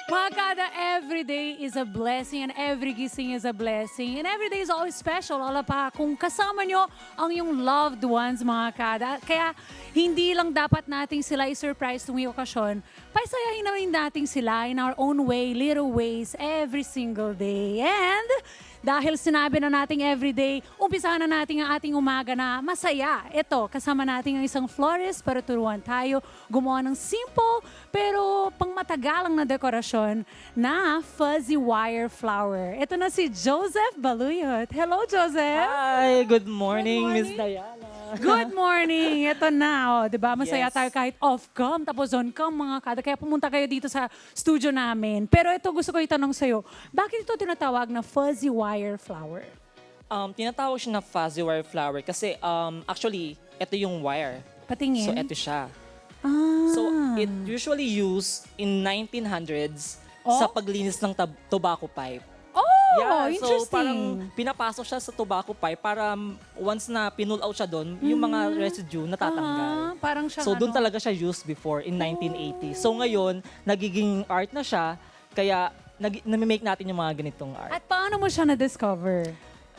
Mga kada, every day is a blessing and every gising is a blessing. And every day is always special. Ala pa, kung kasama nyo ang yung loved ones, mga kada. Kaya hindi lang dapat nating sila i-surprise tuwing okasyon. Paisayahin namin natin sila in our own way, little ways, every single day. And dahil sinabi na nating everyday, umpisahan na natin ang ating umaga na masaya. Ito, kasama natin ang isang florist para turuan tayo gumawa ng simple pero pangmatagalang na dekorasyon na fuzzy wire flower. Ito na si Joseph Baluyot. Hello, Joseph! Hi, good morning, Good Miss morning. Diana. Good morning! Ito na, oh, di ba? Masaya Yes. tayo kahit off-cam, tapos on-cam, mga kada. Kaya pumunta kayo dito sa studio namin. Pero ito, gusto ko itanong sa'yo, bakit ito tinatawag na fuzzy wire flower? Tinatawag siya na fuzzy wire flower kasi actually, ito yung wire. Patingin? So, ito siya. Ah. So, it usually used in 1900s Oh? sa paglinis ng tobacco pipe. Oh, interesting. So parang pinapasok siya sa tobacco pipe para once na pinull out siya doon, yung mga residue natatanggal. Parang siya So doon talaga siya used before in 1980. So ngayon, nagiging art na siya, kaya nami-make natin yung mga ganitong art. At paano mo siya na-discover?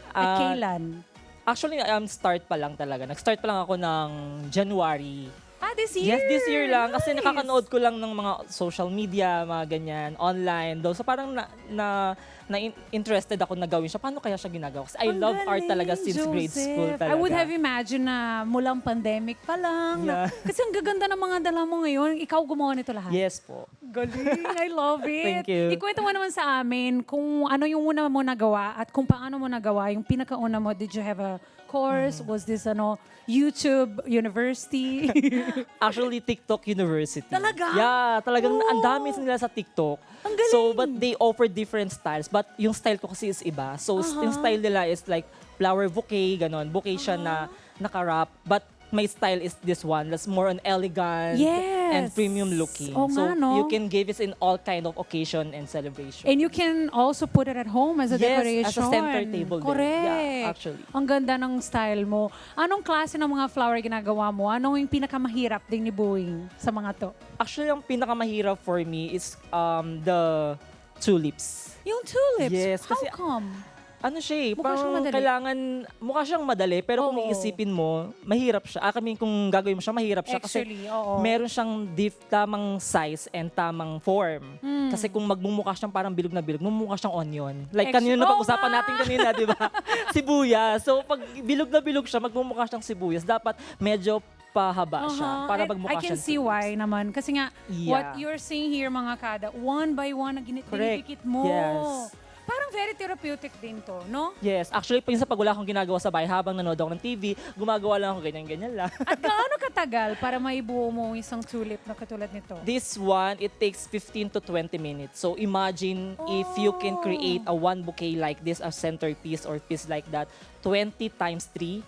At Ah, kailan? Actually, start pa lang talaga. Nag-start pa lang ako ng January. This year? Yes, this year lang. Kasi Nice. nakakanood ko lang ng mga social media, mga ganyan, online. So parang interested ako na gawin siya. Paano kaya siya ginagawa? Kasi I Ang love art galing, talaga since grade school Joseph. talaga. I would have imagined na mulang pandemic pa lang. Yeah. Kasi ang gaganda ng mga dala mo ngayon. Ikaw gumawa nito lahat. Yes po. Galing. I love it. Thank you. Ikwento mo naman sa amin kung ano yung una mo nagawa at kung paano mo nagawa. Yung pinakauna mo, did you have a course? Was this YouTube University? Actually, TikTok University. Talaga? Yeah, talagang Oh. ang dami nila sa TikTok. Ang galing. So, but they offer different styles. But yung style ko kasi is iba. So, yung style nila is like flower bouquet, ganon. Bouquet siya na naka-wrap. But my style is this one. That's more on elegant and Yes. premium looking. Oo So, nga, no? you can give it in all kind of occasion and celebration. And you can also put it at home as a Yes, decoration. as a center table din. Correct. Yeah, actually. Ang ganda ng style mo. Anong klase ng mga flower ginagawa mo? Anong yung pinakamahirap din ni Boeing sa mga to? Actually, ang pinakamahirap for me is the tulips. Yung tulips. Yes, How kasi- come? Ano siya eh, Mukha siyang parang madali. kailangan, mukha siyang madali, pero kung Oo. iisipin mo, mahirap siya. Kung gagawin mo siya, mahirap siya. Actually, kasi oo. meron siyang tamang size and tamang form. Kasi kung magmumukha siyang parang bilog na bilog, mumukha siyang onion. Like kanina Oo napag-usapan nga. natin kanina, di ba? Sibuyas. So pag bilog na bilog siya, magmumukha siyang sibuyas. Dapat medyo pahaba siya para And magmukha I can siyang see sibuyas. why naman. Kasi nga, Yeah. what you're seeing here mga kada, one by one na Correct. dinidikit mo. Yes. Parang very therapeutic din to, no? Yes, actually, pag wala akong ginagawa sa bahay habang nanonood ako ng TV, gumagawa lang ako ganyan-ganyan lang. At gaano katagal para maibuo mo isang tulip na katulad nito? This one, it takes 15 to 20 minutes. So imagine if you can create a one bouquet like this, a centerpiece or piece like that, 20 times 3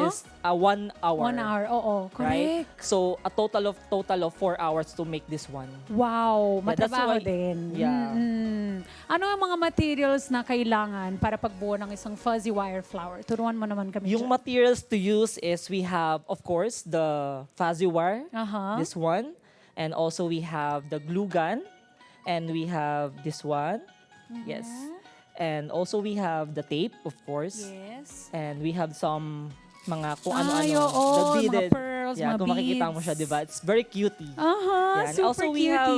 is a 1 hour. 1 hour, oo. Right? Correct. So a total of 4 hours to make this one. Wow, Yeah, that's matrabaho why- din. Yeah. Ano ang mga materials na kailangan para pagbuo ng isang fuzzy wire flower? Turuan mo naman kami Yung dyan. materials to use is we have, of course, the fuzzy wire, this one, and also we have the glue gun, and we have this one, yes. And also we have the tape, of course. Yes. And we have some mga kung Ay, ano-ano. oo, The mga beaded. pearls, Yeah, mga kung makikita mo beads. siya, di ba? It's very cutie. Aha, Yeah, and super also we cutie. have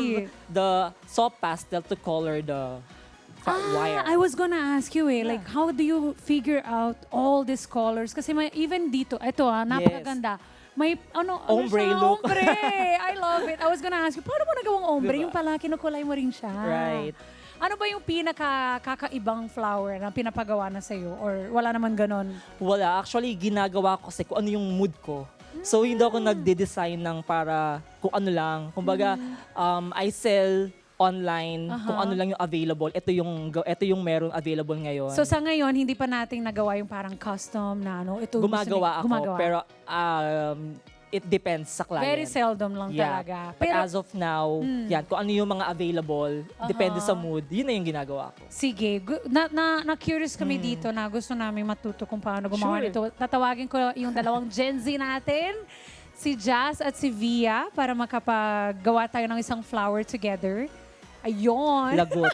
the soft pastel to color the wire. I was gonna ask you like how do you figure out all these colors? Kasi even dito, ito napakaganda. May Ombre siya? look. Ombre! I love it. I was gonna ask you, paano mo nagawang ombre? Diba? Yung pala, kinukulay mo rin siya. Right. Ano ba yung pinakakakaibang flower na pinapagawa na sa'yo? Or wala naman ganon? Wala. Actually, ginagawa ko kasi kung ano yung mood ko. So, hindi ako nagde-design ng para kung ano lang. Kumbaga, I sell online kung ano lang yung available. Ito yung meron available ngayon. So sa ngayon, hindi pa nating nagawa yung parang custom na ito. gusto gumagawa ni- ako. Pero it depends sa client. Very seldom lang Yeah. talaga. But Pero as of now, yan, kung ano yung mga available, depende sa mood, yun na yung ginagawa ko. sige, na-curious kami dito na gusto namin matuto kung paano gumawa Sure. nito. Tatawagin ko yung dalawang Gen Z natin, si Jazz at si Via, para makapagawa tayo ng isang flower together. Ayun. Lagot.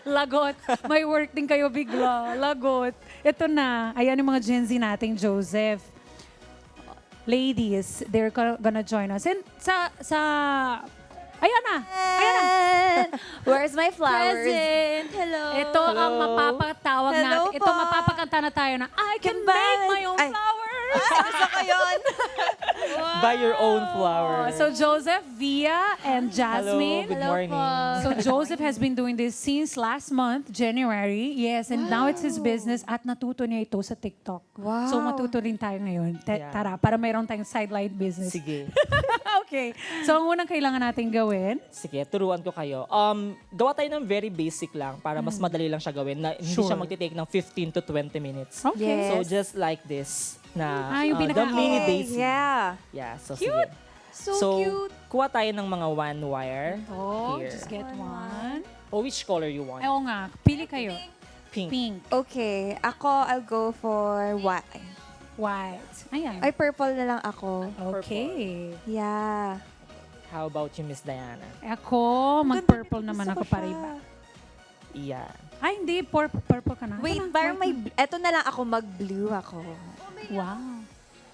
Lagot. May work din kayo bigla. Lagot. Ito na. Ayan yung mga Gen Z nating Joseph. Ladies, they're gonna join us. And ayan na. Ayan na. Where's my flowers? Present. Hello. Ito ang Hello. mapapatawag Hello natin. Ito po. mapapakanta na tayo na I can Can make buy- my own Ay. flowers. Gusto ko yun. Buy your own flower. So Joseph, Via, and Hello, Jasmine. good morning. So Joseph has been doing this since last month, January. Yes, and now it's his business at natuto niya ito sa TikTok. Wow. So matuto rin tayo ngayon. Yeah. Tara, para mayroon tayong sideline business. Sige. Okay. So ang unang kailangan natin gawin, Sige, turuan ko kayo. Gawa tayo ng very basic lang para mas madali lang siya gawin na hindi Sure. siya magti-take ng 15 to 20 minutes. okay. Yes. So just like this na Yung the pinaka- mini Okay, daisy. yeah. Yeah, so Cute. sige. So cute. Kuha tayo ng mga one wire. Oh, Here. just get one. Oh, which color you want? Oo nga, pili kayo. Pink. Pink, Okay, I'll go for white. white. Ayan. Ay, purple na lang ako. Okay. Yeah. How about you, Miss Diana? Ako, mag-purple naman Gusto ako ko pariba. Yeah. Ay, hindi. Purple ka na. Wait, Ito na, parang white eto na lang ako, mag-blue ako. na. Wow.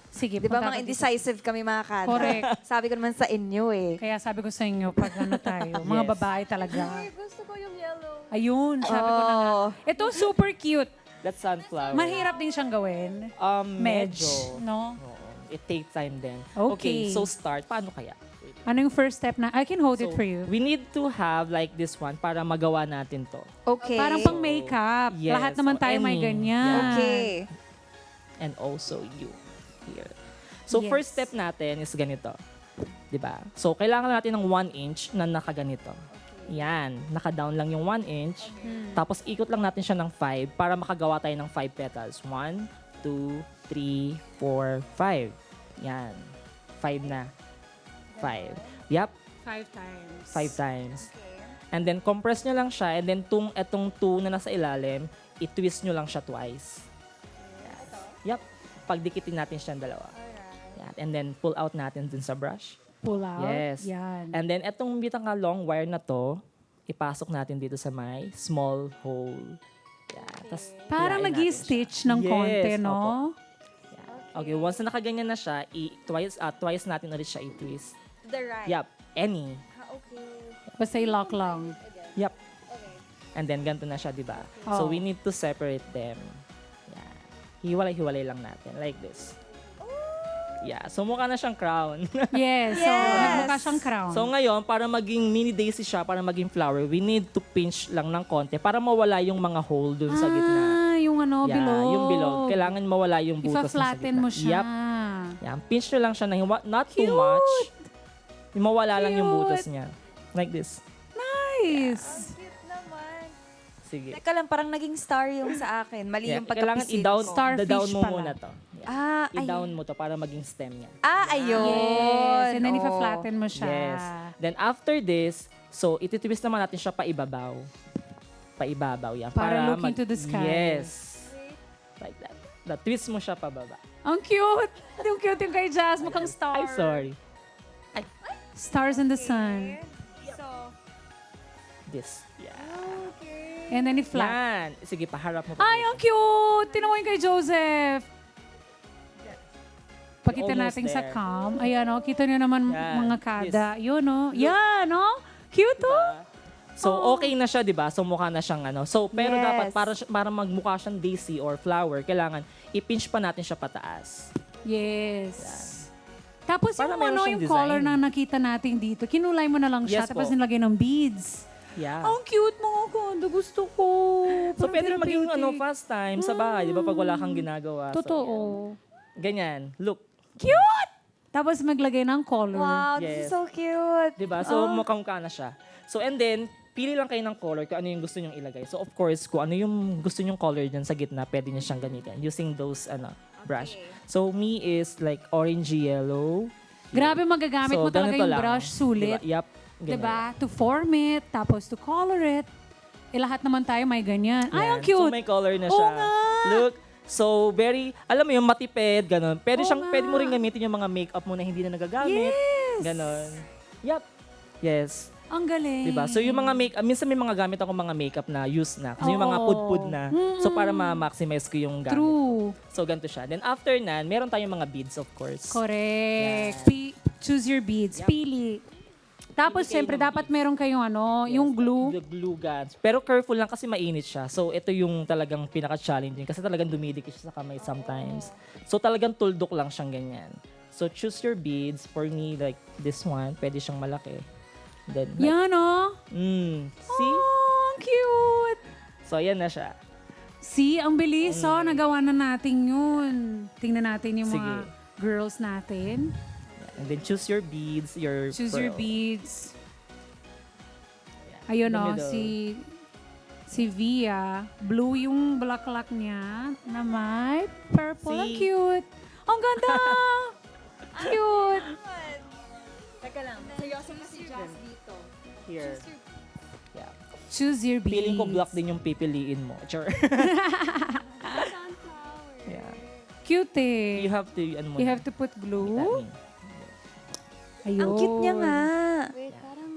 Sige, Di ba punta mga ka dito. indecisive kami mga kada? Correct. Sabi ko naman sa inyo eh. Kaya sabi ko sa inyo, pag ano tayo, mga Yes. babae talaga. Gusto ko yung yellow. Ayun, sabi ko na nga. Oh. Ito, super cute. That's sunflower. Mahirap din siyang gawin. Medyo. No? Oo. It takes time din. Okay. So start. Paano kaya? Wait. Ano yung first step na? I can hold it So, for you. we need to have like this one para magawa natin to. Okay. Parang pang makeup. Yes, Lahat naman o tayo may any. ganyan. Okay. And also you. Here. So Yes. first step natin is ganito. 'Di ba? So kailangan natin ng 1 inch na nakaganito. Yan. Naka-down lang yung 1 inch. Tapos ikot lang natin siya ng 5 para makagawa tayo ng 5 petals. 1, 2, 3, 4, 5. Yan. 5 na. 5. Yup. 5 times. 5 times. And then compress nyo lang siya. And then etong 2 na nasa ilalim, i-twist nyo lang siya twice. Yup. Pagdikitin natin siya ng dalawa. Yan. And then pull out natin dun sa brush. Pull out. Yes. Yan. And then etong bitang ka long wire na to, ipasok natin dito sa may small hole. Yan. Tas, Parang hilain natin nag-stitch siya. ng Yes, konti, opo. no? Yan. Okay, once na nakaganyan na siya, twice natin ulit siya i-twist. The right. Yup. Any. Okay. Basta i-lock lang. Yup. And then ganito na siya, di ba? So Oh. we need to separate them. Yan. Hiwalay-hiwalay lang natin. Like this. Yeah. So mukha na siyang crown. Yes. So, Yes. nagmukha siyang crown. So ngayon, para maging mini daisy siya, para maging flower, we need to pinch lang ng konti para mawala yung mga hole dun sa gitna. Yung ano, Yeah, bilog. yung bilog. Kailangan mawala yung butas dun sa Ipa-flatten gitna. mo siya. Yep. Yan. Pinch nyo lang siya na not too much. Yung mawala lang yung Cute. butas niya. Like this. Nice. Cute naman. Sige. Teka lang, parang naging star yung sa akin. Mali Yeah, yung kailangan pagkapisit i-down, ko. Starfish da-down mo pala. muna to. Yeah. Ah, I-down mo to para maging stem niya. ayun. Yes. And then Oh. ipa-flatten mo siya. Yes. Then after this, so ititwist naman natin siya paibabaw. Paibabaw yan. Para looking to the sky. Yes. Like that. Twist mo siya pababa. Ang cute. Yung cute yung kay Jazz. Mukhang star. Ay, sorry. Stars in the sun. This. Yeah. And then i-flat. Yan. Sige, paharap mo. Ay, ang cute! Tinan mo yung kay Joseph. Pakita Almost natin sa there. cam. Ayan, o. Kita nyo naman Yan. mga kada. Yun, o. Yan, o. Cute, o. So, okay na siya, di ba? So, mukha na siyang ano. So, pero Yes. dapat para magmukha siyang daisy or flower, kailangan i-pinch pa natin siya pataas. Yes. Tapos Para yung meron ano, siyang yung color design. na nakita natin dito, kinulay mo na lang siya, Yes tapos po. nilagay ng beads. Yeah. Ang cute mga kondo. Gusto ko. So, Parang pwede maging therapeutic. fast time sa bahay, di ba? Pag wala kang ginagawa. So, Totoo. ganyan. Look. Cute! Tapos maglagay ng color. Wow, this Yes. is so cute. Di ba? So, mukhang-mukha na siya. So, and then, pili lang kayo ng color kung ano yung gusto nyong ilagay. So, of course, kung ano yung gusto nyong color dyan sa gitna, pwede nyo siyang gamitin using those, brush. So, me is like orange yellow. Grabe magagamit So, mo talaga ganito yung lang. brush, sulit. Diba? Yup. Ganyan. Diba? To form it, tapos to color it. Lahat naman tayo may ganyan. Ay, ang Yan. So, cute. may color na Oo siya. nga. Look. So, very, alam mo yung matipid, ganun. Pwede, Oo nga. pwede mo rin gamitin yung mga makeup mo na hindi na nagagamit. Yes. Ganon. Yup. Yes. Ang galing. Diba? So yung mga minsan may mga gamit ako mga makeup na used na. Kasi yung mga Oo. pud-pud na. So para ma-maximize ko yung gamit. True. So ganito siya. Then after nan, meron tayong mga beads of course. Correct. Choose your beads. Yep. Pili. Tapos, Pili kayo syempre, ng dapat meron kayong Yes, yung glue. The glue guns. Pero careful lang kasi mainit siya. So ito yung talagang pinaka-challenging kasi talagang dumidikit siya sa kamay sometimes. So talagang tuldok lang siyang ganyan. So choose your beads. For me, like this one, pwede siyang malaki. Then, like, Yan, oh. see? Oh, ang cute. So ayan na siya. See, ang bilis, oh. Nagawa na natin yun. Tingnan natin yung Sige. mga girls natin. And then choose your beads, your Choose your pearl. beads. Yeah. Ayun, The oh. middle. Si Via. Blue yung bulaklak niya na may purple. Ang See? cute. Ang ganda. Cute. Teka lang. Seryoso na si Jazz dito. Here. Yeah. Choose your beads. Feeling ko black din yung pipiliin mo. Sure. Sunflower. Yeah. Cute eh. You have to, You have to put glue. Ayun. Ang cute niya nga. Wait, parang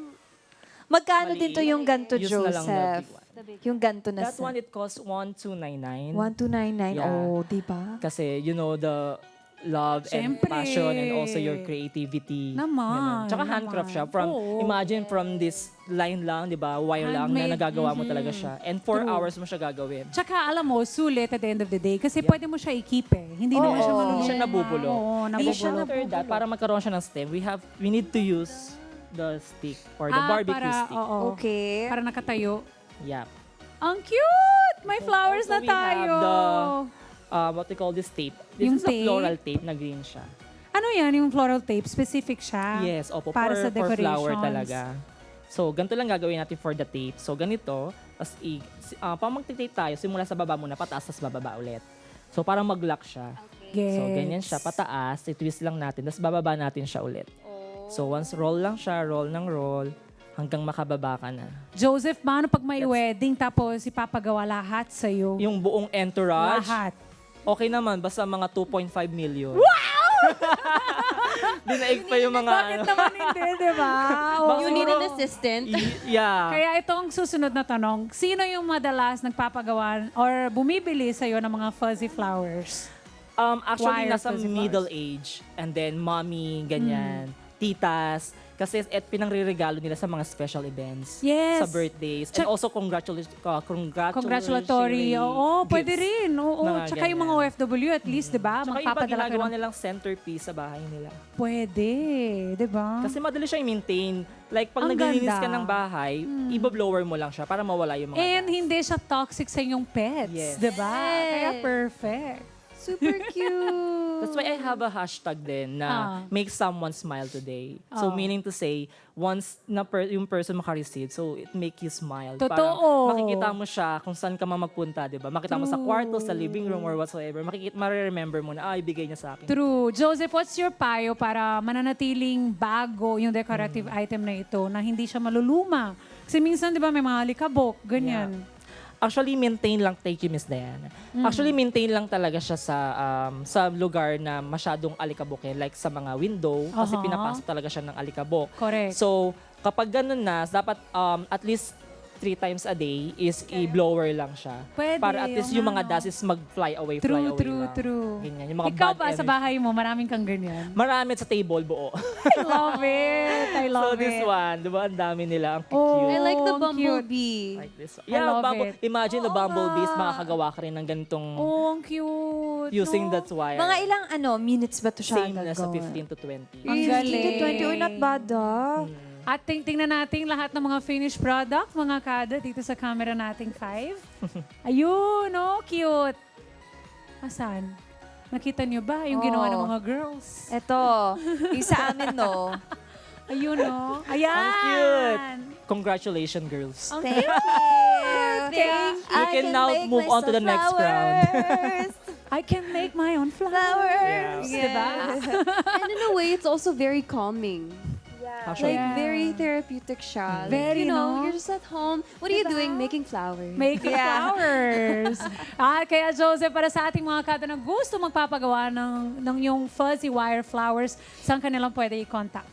Magkano Maliit. din to yung ganto, Use na lang the Joseph? big one. the big Yung ganto na That one, it costs 1,299. 1299. Yeah. Oh, di ba? Kasi, you know, the love Siyempre. and passion and also your creativity. Naman, Ganun. Tsaka handcraft siya. From, Oo. imagine from this line lang, di ba? Wire lang na Handmade. nagagawa mo talaga siya. And 4 True. hours mo siya gagawin. Tsaka alam mo, sulit at the end of the day. Kasi pwede mo siya i-keep eh. Hindi naman siya Oo. maluluma. Hindi siya nabubulo. Oo, And nabubulo. after that, para magkaroon siya ng stem, we need to use the stick or the barbecue para, stick. Oo, Okay. para nakatayo. Yeah. Ang cute! May flowers Also, na we have tayo. What we call this tape. This Yung is tape? a floral tape na green siya. Ano yan, yung floral tape? Specific siya? Yes, opo. Para sa For flower decorations. talaga. So, ganito lang gagawin natin for the tape. So, ganito. Tapos, pag mag-tape tayo, simula sa baba muna, pataas, tapos bababa ulit. So, parang mag-lock siya. Gets. So, ganyan siya, pataas, i-twist lang natin, tapos bababa natin siya ulit. So, once roll lang siya, roll ng roll, hanggang makababa ka na. Joseph, paano pag may wedding tapos ipapagawa lahat sa'yo? Yung buong entourage, Lahat. okay naman, basta mga 2.5 million. Wow! Dinaig pa yung mga Bakit naman hindi, di ba? Oo. You need an assistant. Yeah. Kaya ito ang susunod na tanong. Sino yung madalas nagpapagawa or bumibili sa'yo ng mga fuzzy flowers? Actually, Wire nasa fuzzy middle age. And then, mommy, ganyan. Titas. Kasi pinangre-regalo nila sa mga special events. Yes. Sa birthdays. And Tsaka- also, Congratulatory. Oo, pwede gifts. rin. Oo. Mga Tsaka yung mga ganyan. OFW, at least, di ba? Tsaka iba Magpapadala ka ginagawa ng... nilang centerpiece sa bahay nila. Pwede, di ba? Kasi madali siya i-maintain. Like, pag Ang naglilinis ganda. ka ng bahay, iba-blower mo lang siya para mawala yung mga And gas. hindi siya toxic sa inyong pets, Yes. di ba? Kaya Yes. perfect. Super cute. That's why I have a hashtag din na make someone smile today. So meaning to say, once na yung person makareceive, so it make you smile. Totoo. Parang makikita mo siya kung saan ka magpunta, di ba? Makita mo sa kwarto, sa living room, or whatsoever. Mareremember mo na, ibigay niya sa akin. True. Joseph, what's your payo para mananatiling bago yung decorative item na ito na hindi siya maluluma? Kasi minsan, di ba, may mga alikabok, ganyan. Actually, maintain lang, thank you, Miss Diana. Actually, maintain lang talaga siya sa lugar na masyadong alikabokin, like sa mga window, kasi Aha. pinapasok talaga siya ng alikabok. Correct. So, kapag ganun na, dapat at least 3 times a day is i-blower lang siya. Pwede, Para at least oo yung nga, mga no? dust is mag-fly away, True, fly away true, lang. true. Ganyan, yung mga Ikaw bad ba sa energy. bahay mo, maraming kang ganyan? Marami sa table, buo. I love it. I So, love this it. one, di ba, ang dami nila, ang Oh. cute. I like the ang cute. bumblebee. Like this one. I Yeah, love it. Imagine the Oo bumblebees, nga. makakagawa ka rin ng ganitong Oh, ang cute. using no? that wire. Mga ilang minutes ba to siya Same na sa gagawin? 15 to 20. Ang 15 to galing. 20. Uy, not bad ah. At tingnan natin lahat ng mga finished product, mga kada, dito sa camera nating 5. Ayun, oh, cute. Asan? Nakita niyo ba yung ginawa ng Oo. mga girls? Eto, yung sa amin, no? Ayun, oh. Ayan! Ang cute. Congratulations, girls. Ang Thank cute. you. Kaya, You can now make move on to the myself next round. flowers. I can make my own flowers. Flowers. Yeah. Diba? And in a way, it's also very calming. Actually, Yeah. Like, very therapeutic siya. Like, Very, you know, no? you're just at home. What are you doing? Making flowers. Making flowers. Kaya Joseph, para sa ating mga kada na gusto magpapagawa ng yung fuzzy wire flowers, saan kanilang pwede i-contact?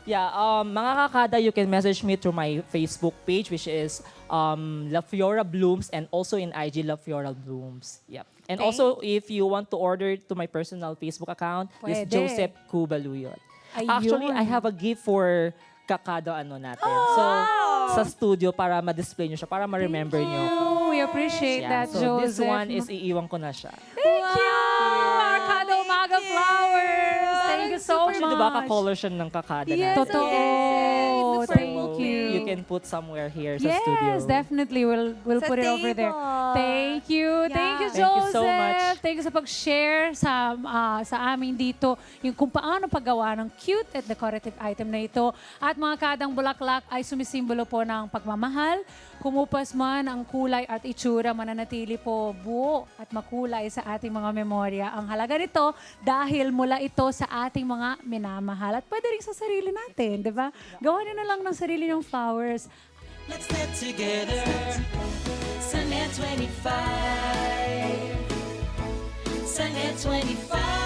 Yeah, mga kakada, you can message me through my Facebook page, which is La Fiora Blooms, and also in IG La Fiora Blooms. Yep. And also, if you want to order to my personal Facebook account, it's Pwede. Joseph Cubaluyot. Ayun. Actually, I have a gift for kakada natin. So, sa studio para ma-display nyo siya, para ma-remember nyo. Oh, we appreciate Yeah, that, so Joseph. this one is iiwan ko na siya. Thank you! Arcada Umaga Flowers! Thank you so much. Actually, diba ka-color siya ng kakada natin? Totoo. Yes, Thank so you. You can put somewhere here sa studio. Yes, definitely. We'll Sa put it over there. table. Thank you. Thank you, Yeah. Thank you Joseph. so much. Thank you sa pag-share sa amin dito yung kung paano paggawa ng cute at decorative item na ito. At mga kadang bulaklak ay sumisimbolo po ng pagmamahal. Kumupas man ang kulay at itsura, mananatili po buo at makulay sa ating mga memorya. Ang halaga nito dahil mula ito sa ating mga minamahal. At pwede rin sa sarili natin, di ba? Gawa nyo na lang ng sarili ng flowers. Let's get together. Sunday 25. Sunday 25.